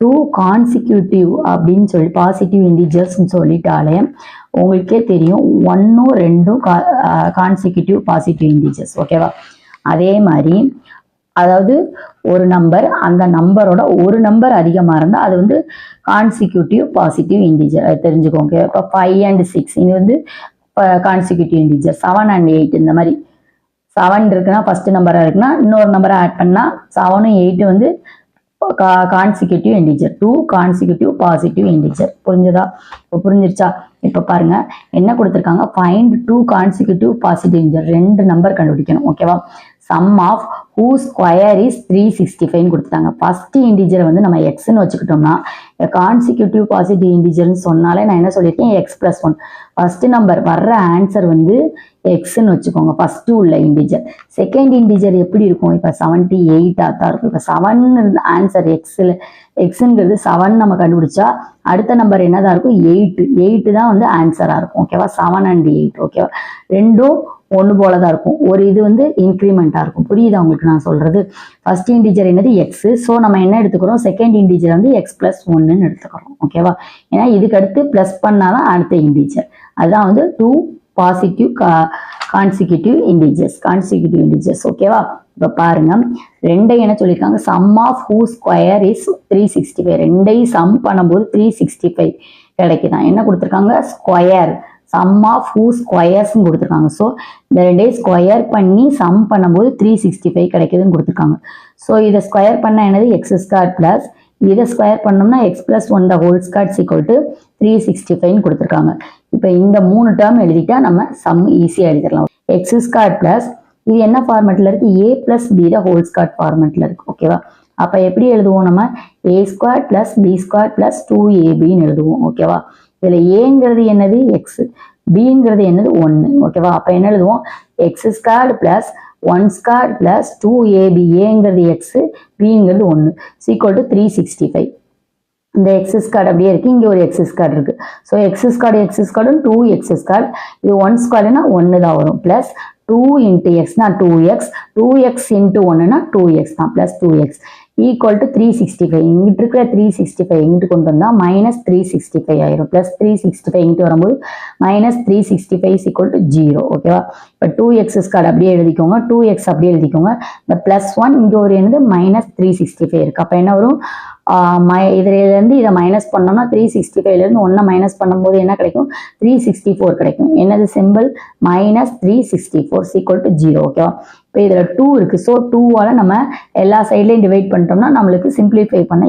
2 consecutive அப்படின்னு சொல்லி positive இன்டிஜர்ஸ்ன்னு சொல்லிட்டாலே உங்களுக்கே தெரியும் 1ம் 2ம் கான்சிக்யூட்டிவ் பாசிட்டிவ் இன்டிஜர்ஸ். ஓகேவா? அதே மாதிரி அதாவது ஒரு நம்பர், அந்த நம்பரோட ஒரு நம்பர் அதிகமாக இருந்தால் அது வந்து கான்சிக்யூட்டிவ் பாசிட்டிவ் இன்டிஜர். அது தெரிஞ்சுக்கோங்க. இப்போ 5 and 6 இது வந்து கான்சிக்யூட்டிவ் இன்டிஜர். 7 and 8 இந்த மாதிரி 7 இருக்குன்னா ஃபர்ஸ்ட் நம்பராக இருக்குன்னா இன்னொரு நம்பரை ஆட் பண்ணால் 7ம் 8 வந்து consecutive integer. 2 consecutive positive integer. புரிஞ்சுதா? இப்போ புரிஞ்சிருச்சா? இப்போ பாருங்க என்ன கொடுத்துருக்காங்க, find 2 consecutive positive integer. 2 number கண்டுபிடிக்கணும். ஓகேவா? Sum of whose square is 365 கொடுத்துட்டாங்க. ஃபர்ஸ்ட் இன்டிஜரை வந்து நம்ம எக்ஸ்ன்னு வச்சுக்கிட்டோம்னா கான்சிக்யூட்டிவ் பாசிட்டிவ் இன்டிஜர்னு சொன்னாலே நான் என்ன சொல்லியிருக்கேன், x+1. ஃபர்ஸ்ட் நம்பர் வர்ற ஆன்சர் வந்து எக்ஸ்ன்னு வச்சுக்கோங்க, ஃபர்ஸ்ட் உள்ள இன்டிஜர். செகண்ட் இன்டிஜர் எப்படி இருக்கும், இப்போ 78 தான் இருக்கும். இப்போ 7 ஆன்சர் எக்ஸுங்கிறது 7 நம்ம கண்டுபிடிச்சா அடுத்த நம்பர் என்னதான் இருக்கும், 8 தான் வந்து ஆன்சராக இருக்கும். ஓகேவா? 7 and 8. ஓகேவா? ரெண்டும் ஒன்று போல தான் இருக்கும். ஒரு இது வந்து இன்க்ரிமெண்ட்டாக இருக்கும். புரியுதா உங்களுக்கு நான் சொல்றது? ஃபர்ஸ்ட் இன்டிஜர் என்னது எக்ஸ். ஸோ நம்ம என்ன எடுத்துக்கிறோம், செகண்ட் இன்டிஜர் வந்து x+1ன்னு எடுத்துக்கிறோம். ஓகேவா? ஏன்னா இதுக்கு அடுத்து ப்ளஸ் பண்ணாதான் அடுத்த இன்டிஜர். அதுதான் வந்து 2 பாசிட்டிவ் கான்சிக்யூட்டிவ் இன்டிஜர்ஸ். ஓகேவா? இப்போ பாருங்க, 2 என்ன சொல்லியிருக்காங்க, sum of whose square is 365. 2ஐயும் சம் பண்ணும்போது 365 கிடைக்குதான். என்ன கொடுத்துருக்காங்க, square. Sum of whose squares கொடுத்துருக்காங்க. ஸோ இந்த 2ஐயும் ஸ்கொயர் பண்ணி சம் பண்ணும்போது 365 கிடைக்குதுன்னு கொடுத்துருக்காங்க. ஸோ இதை ஸ்கொயர் பண்ண என்னது, x² ப்ளஸ் இதை ஸ்கொயர் பண்ணோம்னா x+1 the whole square equal to 365 கொடுத்துருக்காங்க. இப்போ இந்த 3 டேர்ம் எழுதிட்டா நம்ம சம் ஈஸியாக எழுதிடலாம். x² ப்ளஸ் இது என்ன ஃபார்மேட்டில் இருக்குது, a+b the whole square ஃபார்மேட்டில் இருக்குது. ஓகேவா? அப்போ எப்படி எழுதுவோம், நம்ம a² plus b² plus 2ab எழுதுவோம். ஓகேவா? இதில் ஏங்கிறது என்னது எக்ஸ், பிங்கிறது என்னது 1. ஓகேவா? அப்போ என்ன எழுதுவோம், x² ப்ளஸ் 1² ப்ளஸ் 2ab. ஏங்கிறது எக்ஸ், பிங்கிறது 1 ஈக்குவல் டு 365. இந்த x² அப்படியே இருக்கு, இங்கே ஒரு x² இருக்கு. ஸோ x² 2x², இது 1² 1 தான் வரும். Plus 2 into x 2x, 2x into 1 2x தான், ப்ளஸ் 2x ஈக்குவல் டு 365. இங்கிட்டு இருக்கிற 365 இங்கிட்டு கொண்டு வந்தால் -365 ஆயிரும். ப்ளஸ் 365 இங்கிட்டு வரும்போது -365 ஈக்குவல் டு 0. ஓகேவா? இப்போ 2x² அப்படியே எழுதிக்கோங்க, 2x அப்படியே எழுதிக்கோங்க. இந்த +1 இங்கே ஒரு என்னது -365 இருக்கு. அப்போ என்ன வரும், இதுலேருந்து இதை மைனஸ் பண்ணோம்னா 365லேருந்து 1 மைனஸ் பண்ணும்போது என்ன கிடைக்கும், 364 கிடைக்கும். என்னது சிம்பிள், -364 ஈக்குவல் டு 0. ஓகேவா? இப்போ இதில் 2 இருக்குது. ஸோ 2ஆல் நம்ம எல்லா சைட்லையும் டிவைட் பண்ணிட்டோம்னா நம்மளுக்கு சிம்பிளிஃபை பண்ண